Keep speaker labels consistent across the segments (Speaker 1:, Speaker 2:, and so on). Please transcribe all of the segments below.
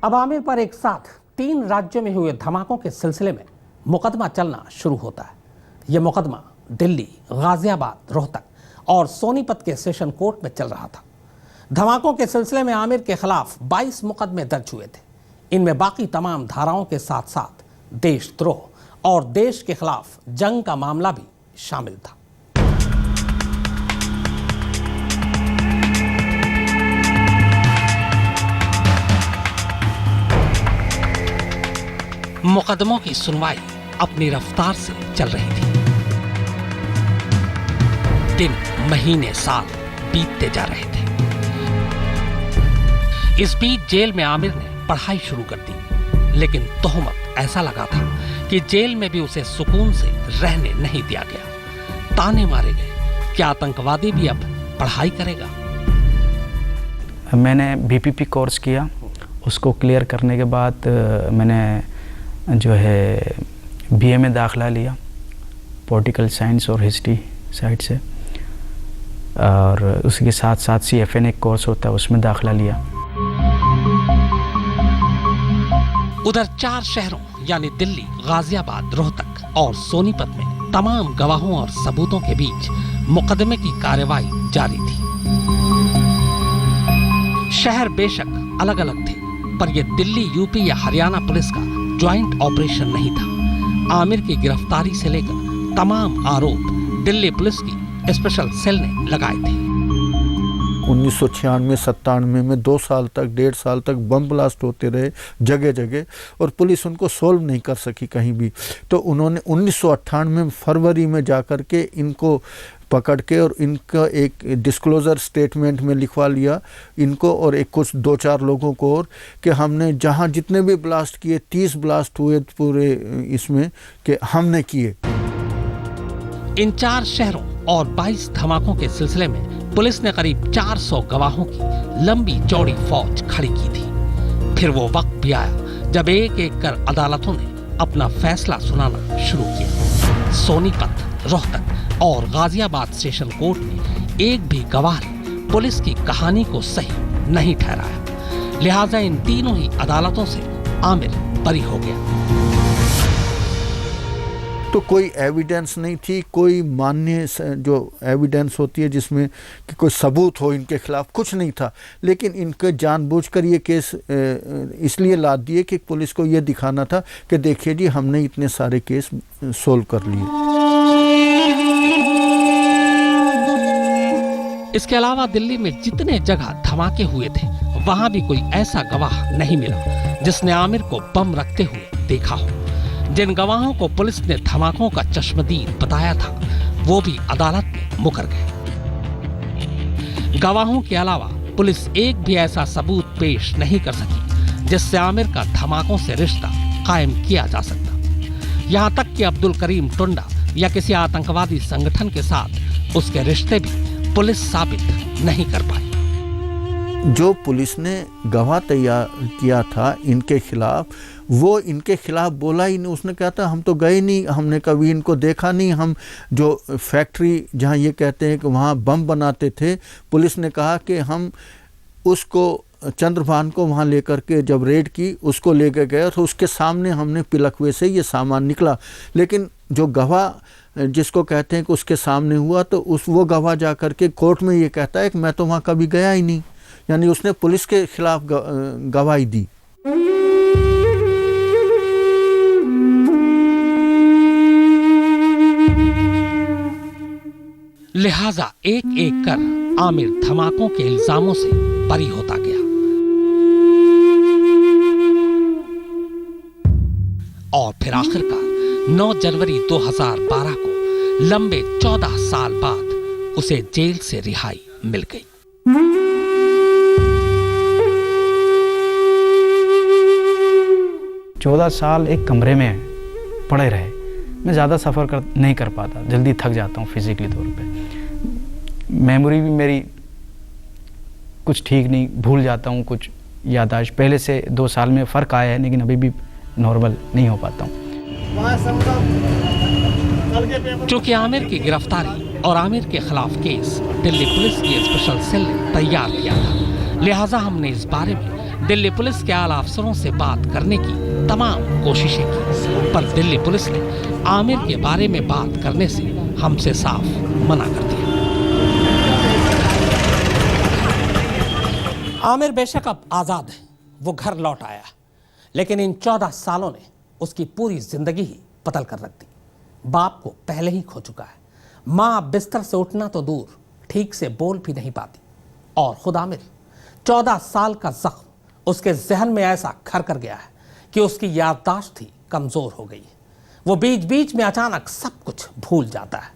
Speaker 1: अब आमिर पर एक साथ 3 राज्यों में हुए धमाकों के सिलसिले में मुकदमा चलना शुरू होता है। यह मुकदमा दिल्ली, गाजियाबाद, रोहतक और सोनीपत के सेशन कोर्ट में चल रहा था। धमाकों के सिलसिले में आमिर के खिलाफ 22 मुकदमे दर्ज हुए थे। इनमें बाकी तमाम धाराओं के साथ साथ देशद्रोह और देश के खिलाफ जंग का मामला भी शामिल था। मुकदमों की सुनवाई अपनी रफ्तार से चल रही थी। दिन, महीने, साल बीतते जा रहे थे। इस बीच जेल में आमिर ने पढ़ाई शुरू कर दी, लेकिन तोहमत ऐसा लगा था कि जेल में भी उसे सुकून से रहने नहीं दिया गया। ताने मारे गए कि आतंकवादी भी अब पढ़ाई करेगा।
Speaker 2: मैंने बीपीपी कोर्स किया, उसको क्लियर करने के बाद मैंने जो है बीए में दाखिला लिया, पॉलिटिकल साइंस और हिस्ट्री साइड से, और उसके साथ साथ CFN एक कोर्स होता है, उसमें दाखिला लिया।
Speaker 1: उधर 4 शहरों यानी दिल्ली, गाजियाबाद, रोहतक और सोनीपत में तमाम गवाहों और सबूतों के बीच मुकदमे की कार्रवाई जारी थी। शहर बेशक अलग अलग थे, पर यह दिल्ली, यूपी या हरियाणा पुलिस का ज्वाइंट ऑपरेशन नहीं था। आमिर की गिरफ्तारी से लेकर तमाम आरोप दिल्ली पुलिस की स्पेशल सेल ने लगाए थे।
Speaker 3: 1996-97 में 2 साल तक, 1.5 साल तक बम ब्लास्ट होते रहे जगह जगह, और पुलिस उनको सोल्व नहीं कर सकी कहीं भी। तो उन्होंने 1998 में फरवरी में जाकर के इनको पकड़ के और इनका एक डिस्क्लोजर स्टेटमेंट में लिखवा लिया, इनको और एक कुछ 2-4 लोगों को, और कि हमने जहां जितने भी ब्लास्ट किए, 30 ब्लास्ट हुए पूरे इसमें, कि हमने किए।
Speaker 1: इन 4 शहरों और 22 धमाकों के सिलसिले में पुलिस ने करीब 400 गवाहों की लंबी चौड़ी फौज खड़ी की थी। फिर वो वक्त भी आया जब एक एक कर अदालतों ने अपना फैसला सुनाना शुरू किया। सोनीपत, रोहतक और गाजियाबाद सेशन कोर्ट ने एक भी गवाह ने पुलिस की कहानी को सही नहीं ठहराया। लिहाजा इन तीनों ही अदालतों से आमिर बरी हो गया।
Speaker 3: तो कोई एविडेंस नहीं थी, कोई मान्य जो एविडेंस होती है जिसमें कि कोई सबूत हो इनके खिलाफ, कुछ नहीं था। लेकिन इनके जानबूझकर ये केस इसलिए लाद दिए कि पुलिस को ये दिखाना था कि देखिए जी, हमने इतने सारे केस सोल्व कर लिए।
Speaker 1: इसके अलावा दिल्ली में जितने जगह धमाके हुए थे, वहां भी कोई ऐसा गवाह नहीं मिला जिसने आमिर को बम रखते हुए देखा हो। जिन गवाहों को पुलिस ने धमाकों का चश्मदीद बताया था, वो भी अदालत में मुकर गए। गवाहों के अलावा पुलिस एक भी ऐसा सबूत पेश नहीं कर सकी जिससे आमिर का धमाकों से रिश्ता कायम किया जा सकता। यहां तक कि अब्दुल करीम टुंडा या किसी आतंकवादी संगठन के साथ उसके रिश्ते भी पुलिस साबित नहीं कर पाई।
Speaker 3: जो पुलिस ने गवाह तैयार किया था इनके खिलाफ, वो इनके खिलाफ बोला ही नहीं। उसने कहा था हम तो गए नहीं, हमने कभी इनको देखा नहीं। हम जो फैक्ट्री जहाँ ये कहते हैं कि वहाँ बम बनाते थे, पुलिस ने कहा कि हम उसको, चंद्रभान को वहाँ लेकर के जब रेड की, उसको लेकर गए तो उसके सामने हमने पिलकवे से ये सामान निकला। लेकिन जो गवाह जिसको कहते हैं कि उसके सामने हुआ, तो वो गवाह जा कर के कोर्ट में ये कहता है कि मैं तो वहाँ कभी गया ही नहीं। यानी उसने पुलिस के खिलाफ गवाही दी।
Speaker 1: लिहाजा एक एक कर आमिर धमाकों के इल्जामों से बरी होता गया और फिर आखिरकार 9 जनवरी 2012 को लंबे 14 साल बाद उसे जेल से रिहाई मिल गई।
Speaker 2: चौदह साल एक कमरे में पड़े रहे। मैं ज़्यादा सफ़र नहीं कर पाता, जल्दी थक जाता हूँ फिजिकली तौर पे। मेमोरी भी मेरी कुछ ठीक नहीं, भूल जाता हूँ कुछ याददाश्त। पहले से 2 साल में फ़र्क आया है, लेकिन अभी भी नॉर्मल नहीं हो पाता हूँ।
Speaker 1: चूंकि आमिर की गिरफ्तारी और आमिर के खिलाफ केस दिल्ली पुलिस की स्पेशल सेल ने तैयार किया था, लिहाजा हमने इस बारे में दिल्ली पुलिस के आला अफसरों से बात करने की तमाम कोशिशें की, पर दिल्ली पुलिस ने आमिर के बारे में बात करने से हमसे साफ मना कर दिया। आमिर बेशक अब आजाद है, वो घर लौट आया, लेकिन इन 14 सालों ने उसकी पूरी जिंदगी ही बदल कर रख दी। बाप को पहले ही खो चुका है, माँ बिस्तर से उठना तो दूर, ठीक से बोल भी नहीं पाती। और खुद आमिर 14 साल का जख्म उसके जहन में ऐसा घर कर गया है कि उसकी याददाश्त ही कमजोर हो गई। वो बीच बीच में अचानक सब कुछ भूल जाता है,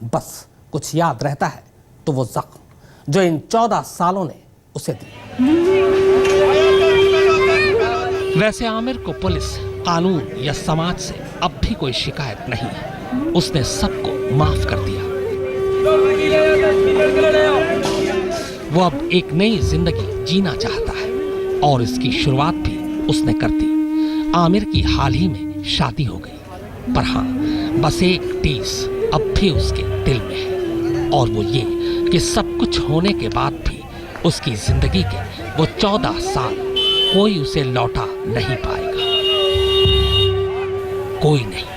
Speaker 1: बस कुछ याद रहता है तो वो जख्म जो इन 14 सालों ने उसे दी। वैसे आमिर को पुलिस, कानून या समाज से अब भी कोई शिकायत नहीं है। उसने सबको माफ कर दिया। वो अब एक नई जिंदगी जीना चाहता है और इसकी शुरुआत भी उसने कर दी। आमिर की हाल ही में शादी हो गई, पर हाँ, बस एक टीस अब भी उसके दिल में है, और वो ये कि सब कुछ होने के बाद भी उसकी जिंदगी के वो 14 साल कोई उसे लौटा नहीं पाएगा, कोई नहीं।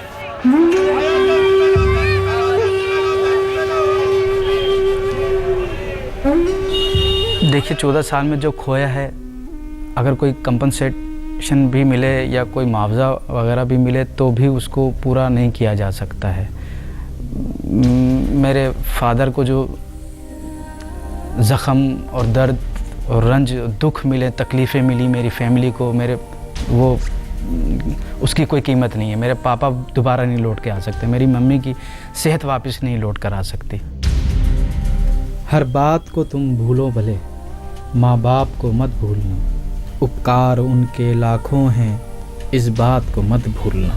Speaker 2: देखिए, 14 साल में जो खोया है, अगर कोई कंपनसेशन भी मिले या कोई मुआवजा वगैरह भी मिले तो भी उसको पूरा नहीं किया जा सकता है। मेरे फादर को जो ज़ख़म और दर्द और रंज, दुख मिले, तकलीफ़ें मिली मेरी फैमिली को, वो उसकी कोई कीमत नहीं है। मेरे पापा दोबारा नहीं लौट के आ सकते, मेरी मम्मी की सेहत वापस नहीं लौट कर आ सकती।
Speaker 4: हर बात को तुम भूलो भले, माँ बाप को मत भूलना, उपकार उनके लाखों हैं, इस बात को मत भूलना।